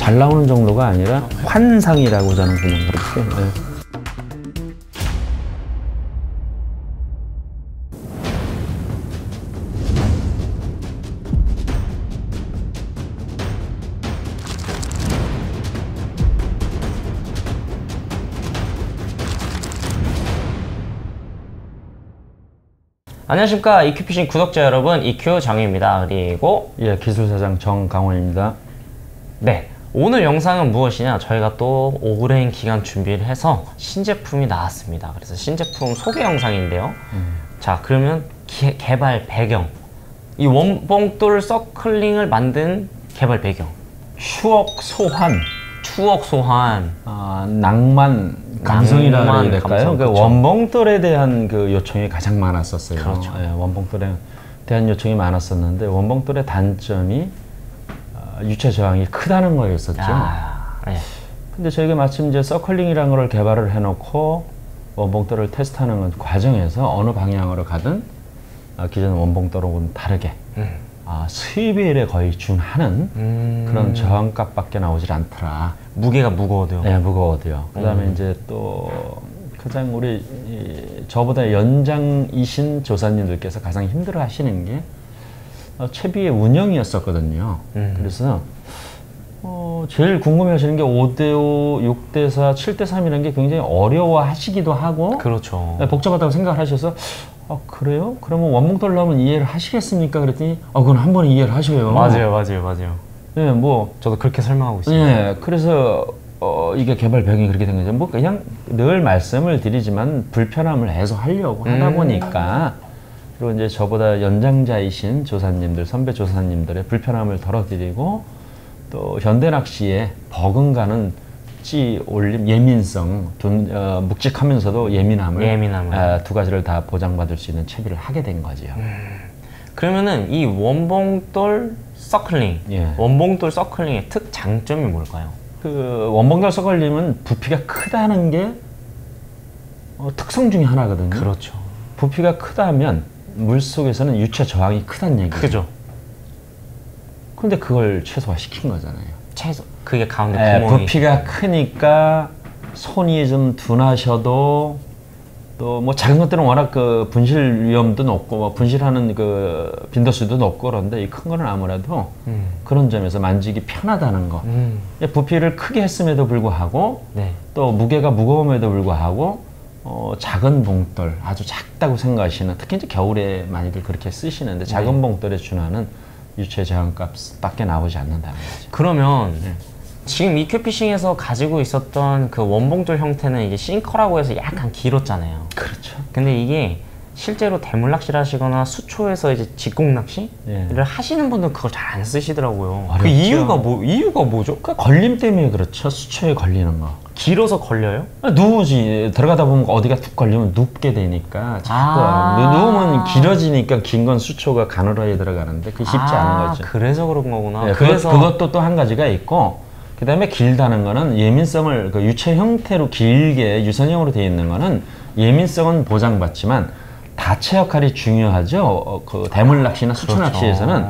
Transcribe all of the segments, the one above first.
잘 나오는 정도가 아니라 환상이라고 저는 그냥 그렇게. 네. 안녕하십니까, EQ피싱 구독자 여러분, EQ 정희입니다. 그리고 예, 기술사장 정강원입니다. 네, 오늘 영상은 무엇이냐, 저희가 또 오랜 기간 준비를 해서 신제품이 나왔습니다. 그래서 신제품 소개 영상인데요. 자, 그러면 개발 배경, 이 원봉돌 서클링을 만든 개발 배경, 추억 소환, 낭만 감성이라고 해야 될까요? 그 원봉돌에 대한 그 요청이 가장 많았었어요. 그렇죠. 예, 원봉돌에 대한 요청이 많았었는데 원봉돌의 단점이 유체 저항이 크다는 거였었죠. 네. 근데 저희가 마침 이제 서클링이라는 걸 개발을 해놓고 원봉돌을 테스트하는 과정에서 어느 방향으로 가든 기존 원봉돌하고는 다르게 수입일에 거의 준하는 그런 저항값밖에 나오질 않더라. 무게가 무거워도요? 네, 무거워도요. 그 다음에 이제 또 가장 우리 저보다 연장이신 조사님들께서 가장 힘들어 하시는 게 채비의 운영이었었거든요. 그래서 제일 궁금해 하시는 게 5대5, 6대4, 7대3이라는 게 굉장히 어려워 하시기도 하고 그렇죠. 복잡하다고 생각을 하셔서 그래요? 그러면 원봉돌 나오면 이해를 하시겠습니까? 그랬더니 그건 한 번에 이해를 하셔요. 맞아요. 예, 뭐 저도 그렇게 설명하고 있습니다. 예, 그래서 이게 개발 배경이 그렇게 된 거죠. 뭐 그냥 늘 말씀을 드리지만 불편함을 해소하려고 하다 보니까, 그리고 이제 저보다 연장자이신 조사님들, 선배 조사님들의 불편함을 덜어드리고, 또 현대낚시에 버금가는 찌 올림 예민성, 묵직하면서도 예민함을 두 가지를 다 보장받을 수 있는 채비를 하게 된 거죠. 그러면은 이 원봉돌 서클링, 원봉돌 서클링의 장점이 뭘까요? 그 원봉돌 서클링은 부피가 크다는 게 특성 중에 하나거든요. 그렇죠. 부피가 크다면 물속에서는 유체 저항이 크다는 얘기죠. 그죠. 근데 그걸 최소화시킨 거잖아요. 그게 가운데 구멍이. 부피가 크니까 손이 좀 둔하셔도, 또 뭐 작은 것들은 워낙 그 분실 위험도 높고 분실하는 그 빈도수도 높고, 그런데 이 큰 거는 아무래도 그런 점에서 만지기 편하다는 거. 부피를 크게 했음에도 불구하고 또 무게가 무거움에도 불구하고 작은 봉돌, 아주 작다고 생각하시는, 특히 이제 겨울에 많이들 그렇게 쓰시는데 작은 봉돌에 준하는 유체 저항값밖에 나오지 않는다는 거죠. 그러면 지금 EQ피싱에서 가지고 있었던 그 원봉돌 형태는 이게 싱커라고 해서 약간 길었잖아요. 그렇죠. 근데 이게 실제로 대물낚시를 하시거나 수초에서 이제 직공낚시를 하시는 분들은 그걸 잘 안 쓰시더라고요. 어렵죠. 그 이유가 뭐죠? 그 걸림 때문에 그렇죠. 수초에 걸리는 거. 길어서 걸려요? 누우지. 들어가다 보면 어디가 툭 걸리면 눕게 되니까 자꾸 누우면 길어지니까 긴 건 수초가 가늘어야 들어가는데 그게 쉽지 않은 거죠. 그래서 그런 거구나. 네, 그것도 또 한 가지가 있고, 그 다음에 길다는 거는 예민성을, 그 유체 형태로 길게 유선형으로 되어 있는 거는 예민성은 보장받지만 다체 역할이 중요하죠. 그 대물 낚시나 수초 낚시에서는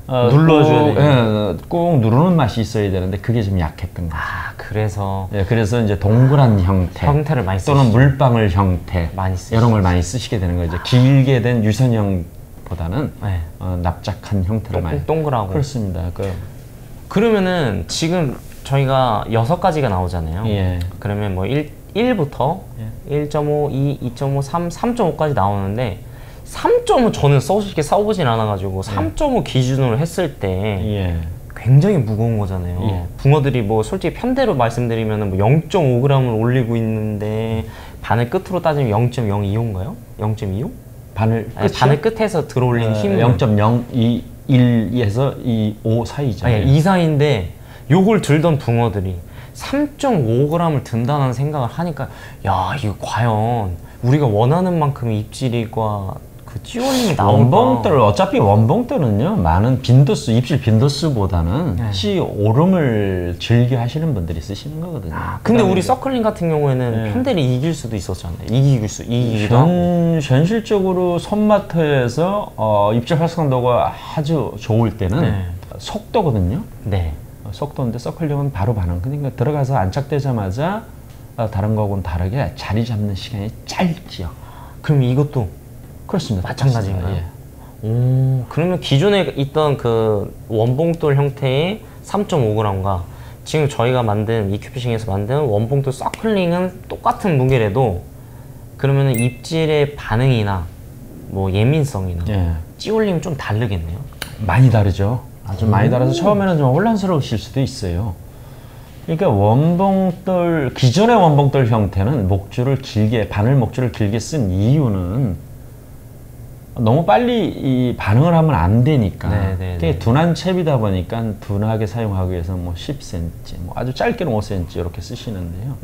눌러줘야 돼요. 꼭 누르는 맛이 있어야 되는데 그게 좀 약했던 거죠. 그래서 그래서 이제 동그란 형태를 많이 또는 물방울 형태 많이 이런 걸 많이 쓰시게 되는 거죠. 길게 된 유선형보다는 납작한 형태를 많이. 동그랗고. 그렇습니다. 그러면은 지금 저희가 6가지가 나오잖아요. 그러면 뭐 1부터 1.5, 2, 2.5, 3, 3.5까지 나오는데 3.5 저는 솔직히 써보진 않아가지고 3.5 기준으로 했을 때 굉장히 무거운 거잖아요. 붕어들이 뭐 솔직히 편대로 말씀드리면 뭐 0.5g을 올리고 있는데 바늘 끝으로 따지면 0.025인가요? 0.25? 바늘 끝에서 들어올린 힘은 0.021에서 2.5 사이잖아요. 2 사이인데 요걸 들던 붕어들이 3.5g을 든다는 생각을 하니까, 야, 이거 과연 우리가 원하는 만큼의 입질과 그 찌올림이 나올까? 어차피 원봉돌은요, 많은 빈도수, 입질 빈도수보다는 찌 오름을 즐겨 하시는 분들이 쓰시는 거거든요. 근데 우리 서클링 같은 경우에는 편대를 이길 수도 있었잖아요. 이기기도 하고. 현실적으로 손마터에서 입질 활성도가 아주 좋을 때는 속도거든요. 속도인데 서클링은 바로 반응. 그러니까 들어가서 안착되자마자 다른 거하고는 다르게 자리 잡는 시간이 짧지요. 그럼 이것도 그렇습니다. 마찬가지인가요? 예. 오, 그러면 기존에 있던 그 원봉돌 형태의 3.5g과 지금 저희가 만든 이큐피싱에서 만든 원봉돌 서클링은 똑같은 무게래도 그러면 입질의 반응이나 뭐 예민성이나 예. 찌올림이 좀 다르겠네요. 많이 다르죠. 아주 많이 달라서 처음에는 좀 혼란스러우실 수도 있어요. 그러니까 원봉돌, 기존의 원봉돌 형태는 목줄을 길게, 바늘 목줄을 길게 쓴 이유는 너무 빨리 이 반응을 하면 안 되니까. 그게 둔한 챕이다 보니까 둔하게 사용하기 위해서 뭐 10cm, 뭐 아주 짧게는 5cm 이렇게 쓰시는데요.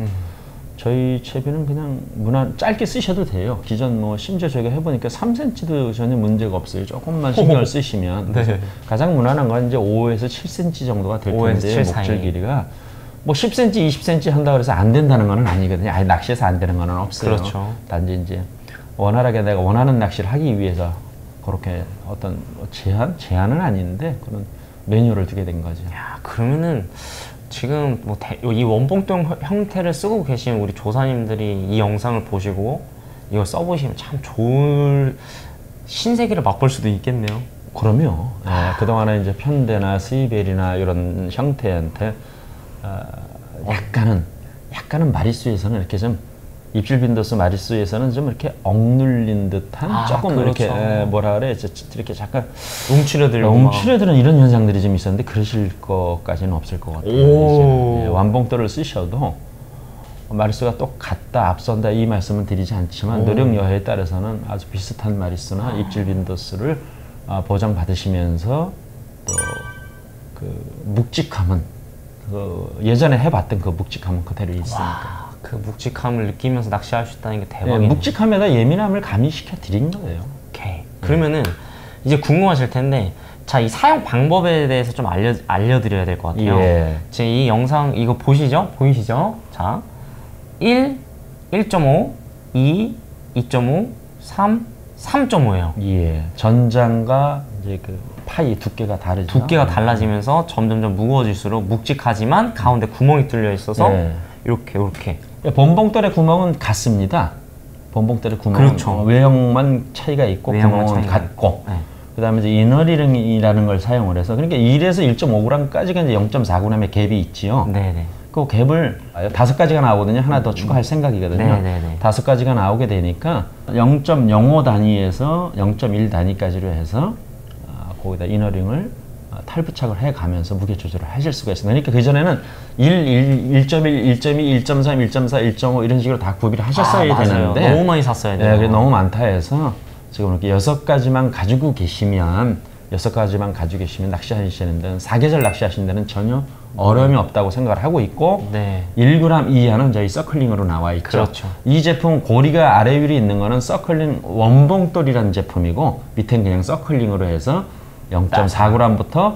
저희 채비는 그냥 무난 짧게 쓰셔도 돼요. 기존 뭐 심지어 저희가 해보니까 3cm도 전혀 문제가 없어요. 조금만 신경을 쓰시면. 네. 가장 무난한 건 이제 5에서 7cm 정도가 될 텐데 목줄 길이가 뭐 10cm, 20cm 한다고 해서 안 된다는 건 아니거든요. 아예 낚시에서 안 되는 건 없어요. 그렇죠. 단지 이제 원활하게 내가 원하는 낚시를 하기 위해서 그렇게 어떤 제한은 아닌데 그런 매뉴얼을 두게 된 거죠. 야, 그러면은 지금 뭐 이 원봉돌 형태를 쓰고 계신 우리 조사님들이 이 영상을 보시고 이걸 써보시면 참 좋을 신세계를 맛볼 수도 있겠네요. 그럼요. 네, 그동안에 이제 편대나 스이벨이나 이런 형태한테 약간은 마리수에서는 이렇게 좀 입질 빈도수 마리수에서는 좀 이렇게 억눌린 듯한 조금 그렇죠. 이렇게 뭐라 그래 이렇게 잠깐 움츠려드는 이런 현상들이 좀 있었는데 그러실 것까지는 없을 것 같아요. 예, 완봉돌을 쓰셔도 마리수가 똑같다 앞선다 이 말씀은 드리지 않지만 노력 여하에 따라서는 아주 비슷한 마리수나 입질 빈도수를 보장받으시면서 또 그 묵직함은 예전에 해봤던 그 묵직함은 그대로 있으니까. 그 묵직함을 느끼면서 낚시할 수 있다는 게 대박이네요. 네, 묵직함에다 예민함을 가미시켜 드린 거예요. 오케이. 그러면은 이제 궁금하실 텐데, 자, 이 사용 방법에 대해서 좀 알려드려야 될 것 같아요. 예. 지금 이 영상 이거 보시죠? 보이시죠? 자, 1, 1.5, 2, 2.5, 3, 3.5예요. 예. 전장과 이제 그 파이 두께가 다르죠. 두께가 달라지면서 점점점 무거워질수록 묵직하지만 가운데 구멍이 뚫려 있어서 이렇게. 본봉돌의 구멍은 같습니다. 본봉돌의 구멍은 그렇죠. 외형만 차이가 있고 구멍은 같고. 네. 그다음에 이제 이너링이라는 걸 사용을 해서 그러니까 1에서 1.5g까지가 이제 0.4g의 갭이 있지요. 네네. 그 갭을 5가지가 나오거든요. 하나 더 추가할 생각이거든요. 네네네. 5가지가 나오게 되니까 0.05 단위에서 0.1 단위까지로 해서 거기다 이너링을 탈부착을 해가면서 무게 조절을 하실 수가 있습니다. 그러니까 그전에는 1.1, 1.2, 1.3, 1.4, 1.5 이런 식으로 다 구비를 하셨어야 되는데 너무 많이 샀어야 돼요. 네, 너무 많다 해서 지금 이렇게 6가지만 가지고 계시면 낚시하시는 데는 사계절 낚시하시는 데는 전혀 어려움이 없다고 생각을 하고 있고 1g 이하는 저희 서클링으로 나와 있죠. 그렇죠. 이 제품 고리가 아래 위로 있는 거는 서클링 원봉돌이라는 제품이고 밑엔 그냥 서클링으로 해서 0.4g부터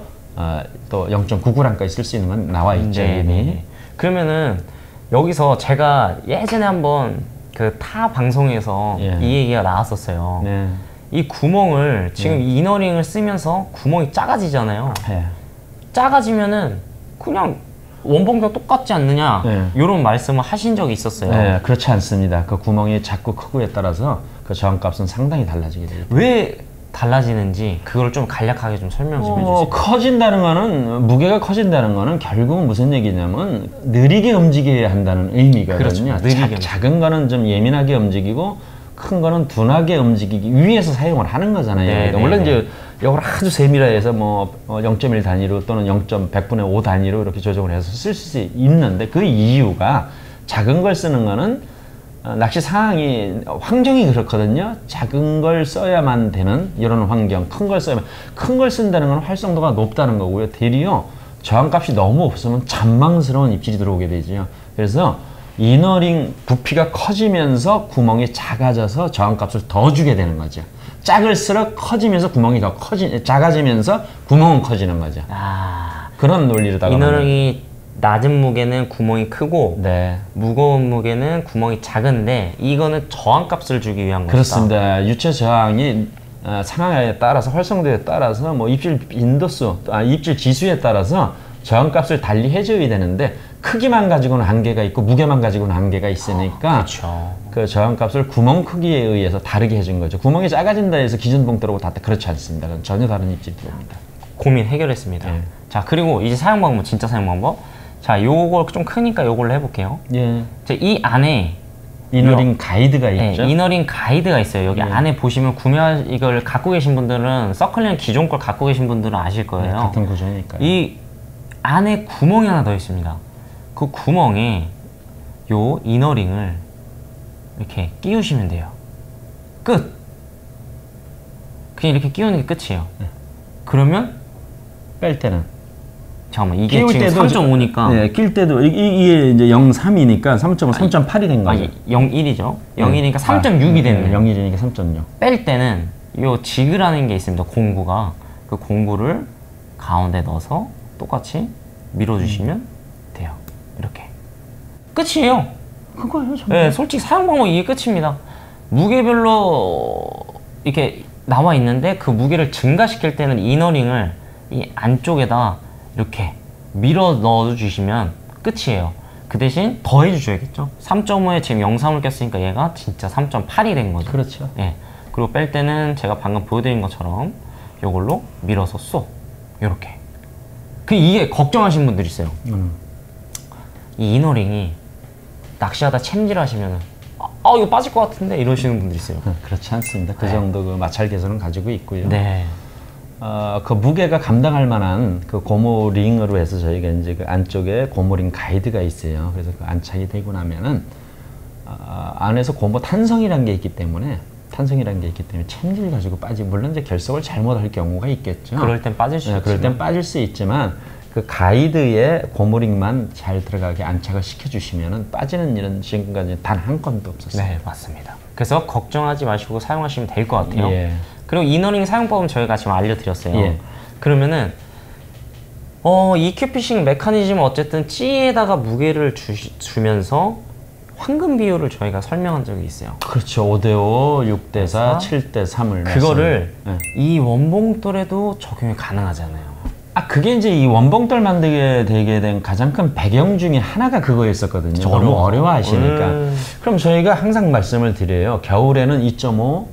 또 0.9g까지 쓸 수 있는 건 나와 있죠. 이미. 그러면은 여기서 제가 예전에 한번 그 타 방송에서 이 얘기가 나왔었어요. 이 구멍을 지금 이너링을 쓰면서 구멍이 작아지잖아요. 작아지면은 그냥 원봉도 똑같지 않느냐 이런 말씀을 하신 적이 있었어요. 네, 그렇지 않습니다. 그 구멍이 작고 크고에 따라서 그 저항값은 상당히 달라지게 돼요. 왜 달라지는지 그걸 좀 간략하게 좀 설명 좀 해주세요. 커진다는 거는 무게가 커진다는 거는 결국은 무슨 얘기냐면 느리게 움직여야 한다는 의미거든요. 그렇죠. 작은 거는 좀 예민하게 움직이고 큰 거는 둔하게 움직이기 위해서 사용을 하는 거잖아요. 물론 이제 이걸 아주 세밀화해서 뭐 0.1 단위로 또는 0.100분의 5 단위로 이렇게 조정을 해서 쓸 수 있는데 그 이유가 작은 걸 쓰는 거는 낚시 상황이 환경이 그렇거든요. 작은 걸 써야만 되는 이런 환경, 큰 걸 쓴다는 건 활성도가 높다는 거고요. 되려 저항값이 너무 없으면 잔망스러운 입질이 들어오게 되죠. 그래서 이너링 부피가 커지면서 구멍이 작아져서 저항값을 더 주게 되는 거죠. 작을수록 커지면서 구멍이 더 작아지면서 구멍은 커지는 거죠. 그런 논리로다가 이너링이 낮은 무게는 구멍이 크고 무거운 무게는 구멍이 작은데 이거는 저항값을 주기 위한 것이다. 그렇습니다. 유체 저항이 상황에 따라서 활성도에 따라서 뭐 입질 빈도수, 입질 지수에 따라서 저항값을 달리 해줘야 되는데 크기만 가지고는 한계가 있고 무게만 가지고는 한계가 있으니까 그렇죠. 그 저항값을 구멍 크기에 의해서 다르게 해준 거죠. 구멍이 작아진다 해서 기준 봉돌하고 다 그렇지 않습니다. 그건 전혀 다른 입질입니다. 고민 해결했습니다. 예. 자, 그리고 이제 사용 방법, 진짜 사용 방법. 자, 요거 좀 크니까 요걸로 해볼게요. 예. 자, 이 안에 이너링 가이드가 있죠. 이너링 가이드가 있어요. 여기 안에 보시면 이걸 갖고 계신 분들은, 서클링 기존 걸 갖고 계신 분들은 아실 거예요. 같은 구조니까요. 이 안에 구멍이 하나 더 있습니다. 그 구멍에 요 이너링을 이렇게 끼우시면 돼요. 끝! 그냥 이렇게 끼우는 게 끝이에요. 그러면 뺄 때는 잠깐만, 이게 지금 3.5니까 네, 낄 때도 이게 이제 0.3이니까 3.8이 된 거죠. 0.1이죠. 0이니까 3.6이 되는 0.1이니까 3.6. 뺄 때는 요 지그라는 게 있습니다. 공구가. 그 공구를 가운데 넣어서 똑같이 밀어주시면 돼요. 이렇게. 끝이에요. 그거예요, 정말. 네, 솔직히 사용 방법 이게 끝입니다. 무게별로 이렇게 나와 있는데 그 무게를 증가시킬 때는 이너링을 이 안쪽에다 이렇게 밀어 넣어 주시면 끝이에요. 그 대신 더 해주셔야겠죠. 3.5에 지금 0.3을 꼈으니까 얘가 진짜 3.8이 된 거죠. 그렇죠. 예. 그리고 뺄 때는 제가 방금 보여드린 것처럼 이걸로 밀어서 쏙 이렇게. 그 이게 걱정하시는 분들이 있어요. 이 이너링이 낚시하다 챔질하시면은 이거 빠질 것 같은데 이러시는 분들이 있어요. 그렇지 않습니다. 그 정도 그 마찰 개선은 가지고 있고요. 네. 그 무게가 감당할 만한 그 고무링으로 해서 저희가 이제 그 안쪽에 고무링 가이드가 있어요. 그래서 그 안착이 되고 나면은 안에서 고무 탄성이라는 게 있기 때문에 챔질 가지고 물론 이제 결석을 잘못할 경우가 있겠죠. 그럴 땐 빠질 수 있지만. 그럴 땐 빠질 수 있지만 그 가이드에 고무링만 잘 들어가게 안착을 시켜주시면은 빠지는 일은 지금까지 단 한 건도 없었어요. 네, 맞습니다. 그래서 걱정하지 마시고 사용하시면 될 것 같아요. 예. 그리고 이너링 사용법은 저희가 지금 알려드렸어요. 예. 그러면은 EQ피싱 메커니즘은 어쨌든 찌에다가 무게를 주면서 황금 비율을 저희가 설명한 적이 있어요. 그렇죠. 5대5, 6대4, 7대3을 그거를 이 원봉돌에도 적용이 가능하잖아요. 그게 이제 이 원봉돌 만들게 되게 된 가장 큰 배경 중에 하나가 그거였었거든요. 너무 어려워하시니까. 그럼 저희가 항상 말씀을 드려요. 겨울에는 2.5,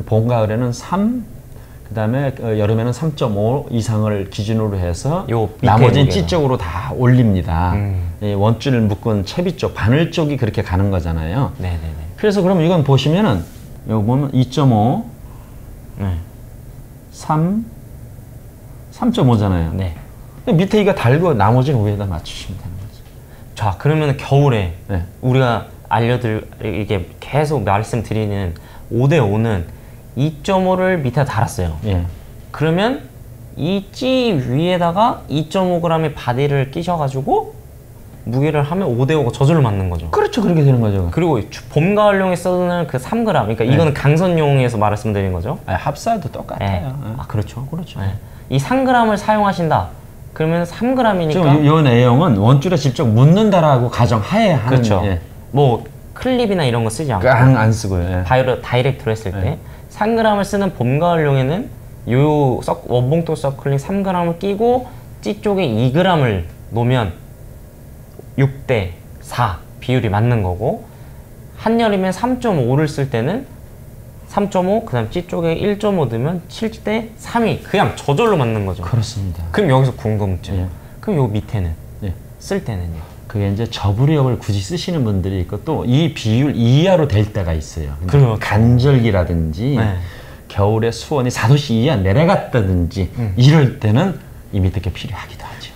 봄, 가을에는 3, 그 다음에 여름에는 3.5 이상을 기준으로 해서 나머지는 찌 쪽으로 다 올립니다. 원줄을 묶은 채비 쪽, 바늘 쪽이 그렇게 가는 거잖아요. 네네네. 그래서 그럼 이건 보시면은, 요거 보면 2.5, 3, 3.5잖아요. 네. 밑에 이거 달고 나머지는 위에다 맞추시면 되는 거죠. 자, 그러면 겨울에 우리가 이게 계속 말씀드리는 5대5는 2.5를 밑에 달았어요. 예. 그러면 이 찌 위에다가 2.5g의 바디를 끼셔가지고 무게를 하면 5대5가 저절로 맞는 거죠. 그렇죠. 그렇게 되는 거죠. 그리고 봄, 가을용에 쓰는 그 3g, 그러니까 이거는 강선용에서 말씀드린 거죠. 합사도 똑같아요. 그렇죠. 그렇죠. 이 3g을 사용하신다. 그러면 3g이니까 지금 이 내용은 원줄에 직접 묻는다라고 가정하에 하는. 그렇죠. 뭐 클립이나 이런 거 쓰지 않고 안 쓰고요. 다이렉트로 했을 때 3g을 쓰는 봄, 가을용에는 요 원봉돌 서클링 3g을 끼고 찌 쪽에 2g을 놓으면 6대4 비율이 맞는 거고, 한여름엔 3.5를 쓸 때는 3.5, 그 다음 찌 쪽에 1.5 넣으면 7대3이 그냥 저절로 맞는 거죠. 그렇습니다. 그럼 여기서 궁금증. 그럼 요 밑에는 쓸 때는요? 그게 이제 저부리역을 굳이 쓰시는 분들이 있고 또 이 비율 이하로 될 때가 있어요. 그렇죠. 간절기라든지 겨울에 수온이 4도씨 이하 내려갔다든지 이럴 때는 이 밑에 게 필요하기도 하죠.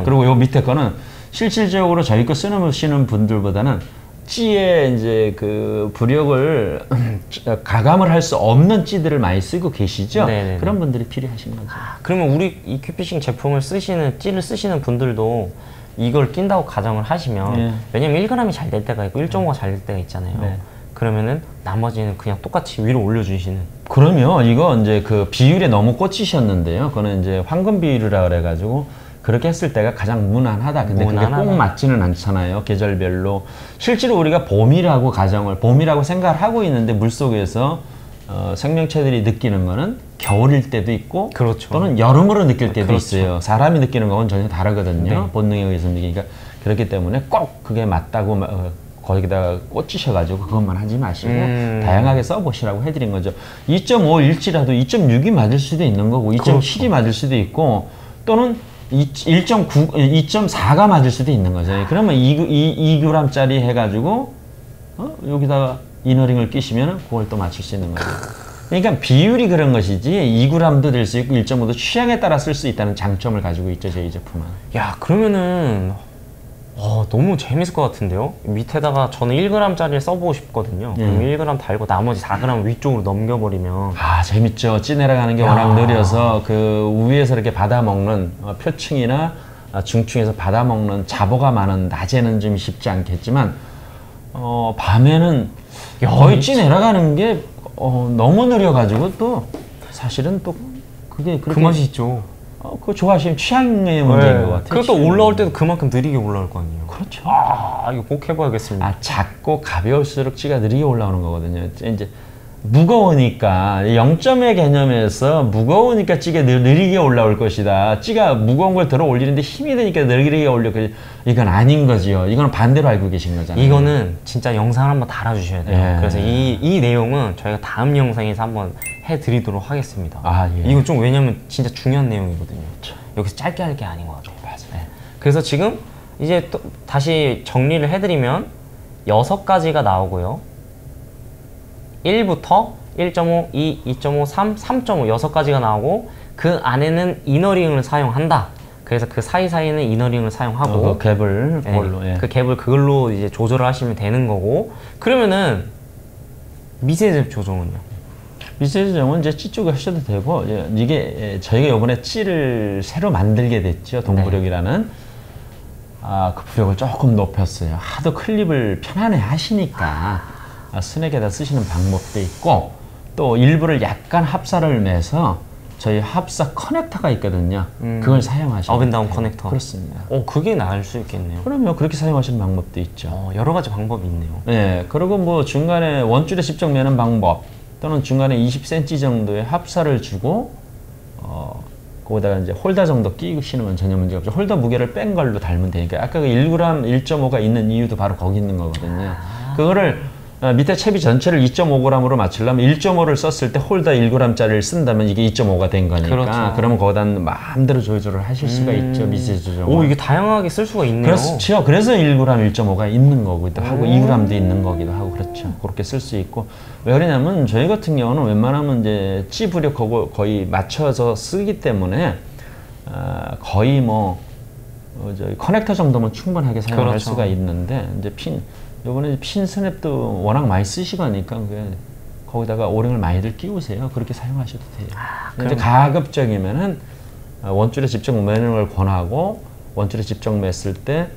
그리고 요 밑에 거는 실질적으로 저희 거 쓰시는 분들보다는 찌에 이제 그 부력을 가감을 할 수 없는 찌들을 많이 쓰고 계시죠. 네네네. 그런 분들이 필요하신 거죠. 그러면 우리 EQ피싱 제품을 찌를 쓰시는 분들도 이걸 낀다고 가정을 하시면 왜냐면 1g이 잘 될 때가 있고 1.5가 잘 될 때가 있잖아요. 그러면은 나머지는 그냥 똑같이 위로 올려주시는. 그러면 이거 이제 그 비율에 너무 꽂히셨는데요. 그거는 이제 황금 비율이라 그래가지고 그렇게 했을 때가 가장 무난하다. 근데 그게 꼭 맞지는 않잖아요. 계절별로. 실제로 우리가 봄이라고 생각을 하고 있는데 물속에서 생명체들이 느끼는 거는 겨울일 때도 있고 그렇죠. 또는 여름으로 느낄 때도 그렇죠. 있어요. 사람이 느끼는 거는 전혀 다르거든요. 네. 본능에 의해서 느끼니까 그렇기 때문에 꼭 그게 맞다고 거기다가 꽂히셔가지고 그것만 하지 마시고 다양하게 써보시라고 해드린 거죠. 2.5일지라도 2.6이 맞을 수도 있는 거고 2.7이 그렇죠. 맞을 수도 있고 또는 1.9, 2.4가 맞을 수도 있는 거죠. 그러면 2g짜리 해가지고 여기다가 이너링을 끼시면 그걸 또 맞출 수 있는 거죠. 그러니까 비율이 그런 것이지 2g도 될 수 있고 1.5도 취향에 따라 쓸 수 있다는 장점을 가지고 있죠. 저희 제품은. 야, 그러면은 너무 재밌을 것 같은데요? 밑에다가 저는 1g짜리를 써보고 싶거든요. 그럼 1g 달고 나머지 4g 위쪽으로 넘겨버리면 재밌죠. 찌내려가는 게 워낙 느려서 그 위에서 이렇게 받아먹는 표층이나 중층에서 받아먹는 자보가 많은 낮에는 좀 쉽지 않겠지만 밤에는 거의 찌내려가는 게 너무 느려가지고 또 사실은 또 그게 그렇게 그 맛이 있죠. 그거 좋아하시면 취향의 문제인 것 같아요. 그리고 또 올라올 때도 그만큼 느리게 올라올 거 아니에요. 그렇죠. 이거 꼭 해봐야겠습니다. 작고 가벼울수록 찌가 느리게 올라오는 거거든요. 이제 무거우니까 0점의 개념에서 무거우니까 찌가 느리게 올라올 것이다. 찌가 무거운 걸 들어 올리는데 힘이 드니까 느리게 올려. 이건 아닌 거지요. 이건 반대로 알고 계신 거잖아요. 이거는 진짜 영상을 한번 달아주셔야 돼요. 그래서 이 내용은 저희가 다음 영상에서 한번 해드리도록 하겠습니다. 이거 좀 왜냐면 진짜 중요한 내용이거든요. 그렇죠. 여기서 짧게 할 게 아닌 것 같아요. 맞아요. 그래서 지금 이제 또 다시 정리를 해드리면 6가지가 나오고요. 1부터 1.5, 2, 2.5, 3, 3.5 6가지가 나오고 그 안에는 이너링을 사용한다. 그래서 그 사이사이는 이너링을 사용하고 갭을 그걸로 그 갭을 그걸로 이제 조절을 하시면 되는 거고 그러면은 미세잽 조정은요? 미세잽 조정은 이제 찌 쪽에 하셔도 되고 이게 저희가 이번에 찌를 새로 만들게 됐죠. 동부력이라는 그 부력을 조금 높였어요. 하도 클립을 편안해 하시니까 스낵에다 쓰시는 방법도 있고 또 일부를 약간 합사를 매서 저희 합사 커넥터가 있거든요. 그걸 사용하시면 업앤다운 커넥터. 그렇습니다. 그게 나을 수 있겠네요. 그럼요. 그렇게 사용하시는 방법도 있죠. 여러 가지 방법이 있네요. 네. 그리고 뭐 중간에 원줄에 직접 매는 방법 또는 중간에 20cm 정도의 합사를 주고 거기다가 이제 홀더 정도 끼시면 전혀 문제가 없죠. 홀더 무게를 뺀 걸로 달면 되니까 아까 그 1g, 1.5가 있는 이유도 바로 거기 있는 거거든요. 그거를 밑에 채비 전체를 2.5g으로 맞추려면 1.5를 썼을 때 홀더 1g짜리를 쓴다면 이게 2.5가 된 거니까 그렇죠. 그러면 거기다 마음대로 조절을 하실 수가 있죠. 미세 조정. 이게 다양하게 쓸 수가 있네요. 그렇죠. 그래서 1g, 1.5가 있는 거기도 하고 2g도 있는 거기도 하고 그렇죠. 그렇게 쓸 수 있고 왜 그러냐면 저희 같은 경우는 웬만하면 이제 찌 부력하고 거의 맞춰서 쓰기 때문에 거의 저희 커넥터 정도면 충분하게 사용할 그렇죠. 수가 있는데 이제 요번에 핀 스냅도 워낙 많이 쓰시니까 거기다가 오링을 많이들 끼우세요. 그렇게 사용하셔도 돼요. 근데 가급적이면은 원줄에 직접 매는 걸 권하고 원줄에 직접 맸을 때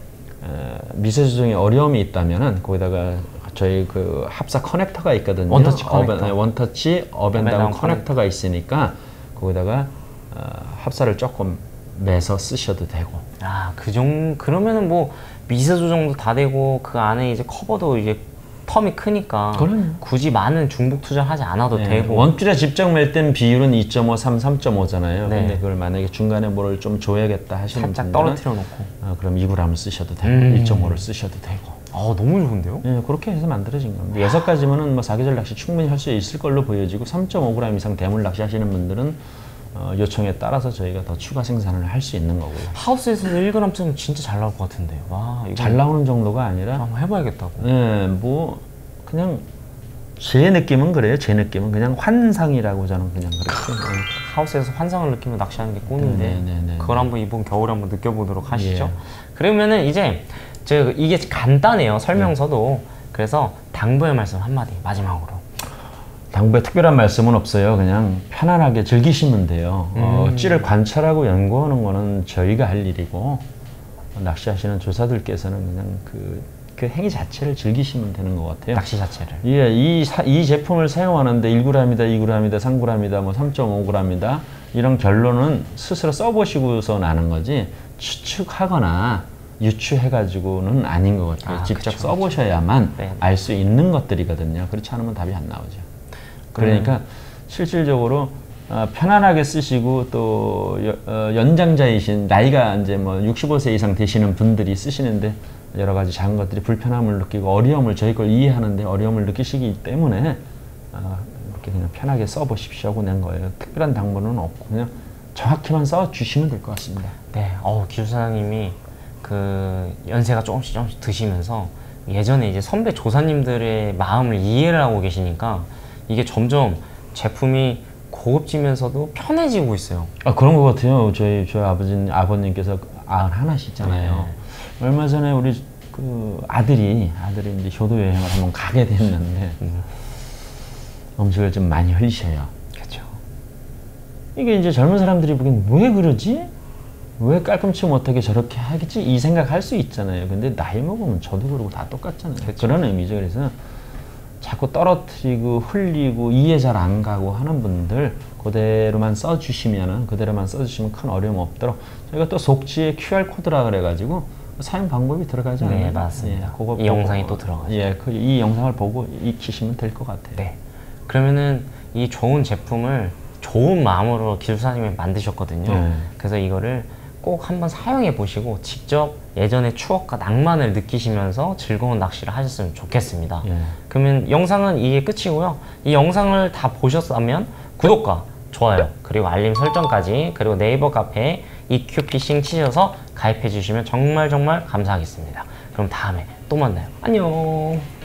미세 조정에 어려움이 있다면은 거기다가 저희 그 합사 커넥터가 있거든요. 원터치 커넥터. 원터치 업앤다운 커넥터가 있으니까 거기다가 합사를 조금 매서 쓰셔도 되고. 그러면은 뭐 미세 조정도 다 되고 그 안에 이제 커버도 이제 텀이 크니까 굳이 많은 중복 투자하지 않아도 되고. 원줄에 직접 맬 땐 비율은 2.5, 3, 3.5잖아요. 근데 그걸 만약에 중간에 뭐를 좀 줘야겠다 하시는 살짝 분들은 떨어뜨려 놓고 그럼 2g을 쓰셔도 되고 1.5를 쓰셔도 되고. 너무 좋은데요? 그렇게 해서 만들어진 겁니다. 6가지면은 뭐 사계절 낚시 충분히 할 수 있을 걸로 보여지고 3.5g 이상 대물 낚시 하시는 분들은 요청에 따라서 저희가 더 추가 생산을 할 수 있는 거고요. 하우스에서 1g 쓰면 진짜 잘 나올 것 같은데요. 잘 나오는 정도가 아니라 한번 해봐야겠다고. 뭐 그냥 제 느낌은 그래요. 제 느낌은 그냥 환상이라고 저는 그냥 그렇게. 하우스에서 환상을 느끼며 낚시하는 게 꿈인데 그걸 한번 이번 겨울에 한번 느껴보도록 하시죠. 그러면은 이제 이게 간단해요. 설명서도. 그래서 당부의 말씀 한마디 마지막으로. 당부에 특별한 말씀은 없어요. 그냥 편안하게 즐기시면 돼요. 찌를 관찰하고 연구하는 거는 저희가 할 일이고 낚시하시는 조사들께서는 그냥 그 행위 자체를 즐기시면 되는 것 같아요. 낚시 자체를. 이 제품을 사용하는데 1g이다, 2g이다, 3g이다, 뭐 3.5g이다 이런 결론은 스스로 써보시고서 나는 거지 추측하거나 유추해가지고는 아닌 것 같아요. 직접 써보셔야만 알 수 있는 것들이거든요. 그렇지 않으면 답이 안 나오죠. 그러니까 실질적으로 편안하게 쓰시고 또 연장자이신 나이가 이제 뭐 65세 이상 되시는 분들이 쓰시는데 여러 가지 작은 것들이 불편함을 느끼고 어려움을 저희 걸 이해하는데 어려움을 느끼시기 때문에 이렇게 그냥 편하게 써보십시오 하고 낸 거예요. 특별한 당부는 없고 그냥 정확히만 써주시면 될 것 같습니다. 네, 기술사장님이 그 연세가 조금씩 드시면서 예전에 이제 선배 조사님들의 마음을 이해를 하고 계시니까 이게 점점 제품이 고급지면서도 편해지고 있어요. 그런 것 같아요. 저희 아버님께서 91이시잖아요. 네. 얼마 전에 우리 그 아들이 이제 효도 여행을 한번 가게 됐는데 음식을 좀 많이 흘리셔요. 그렇죠. 이게 이제 젊은 사람들이 보기엔 왜 그러지? 왜 깔끔치 못하게 저렇게 하겠지? 이 생각할 수 있잖아요. 근데 나이 먹으면 저도 그러고 다 똑같잖아요. 그렇죠. 그런 의미죠. 그래서 자꾸 떨어뜨리고 흘리고 이해 잘 안 가고 하는 분들 그대로만 써주시면 큰 어려움 없도록 저희가 또 속지에 QR 코드라 그래가지고 사용 방법이 들어가지 않나요? 네, 맞습니다. 이 영상이 또 들어가죠. 이 영상을 보고 익히시면 될 것 같아요. 네. 그러면은 이 좋은 제품을 좋은 마음으로 기술사님이 만드셨거든요. 그래서 이거를 꼭 한번 사용해 보시고 직접 예전의 추억과 낭만을 느끼시면서 즐거운 낚시를 하셨으면 좋겠습니다. 그러면 영상은 이게 끝이고요. 이 영상을 다 보셨다면 구독과 좋아요 그리고 알림 설정까지 그리고 네이버 카페에 EQ피싱 치셔서 가입해 주시면 정말 감사하겠습니다. 그럼 다음에 또 만나요. 안녕.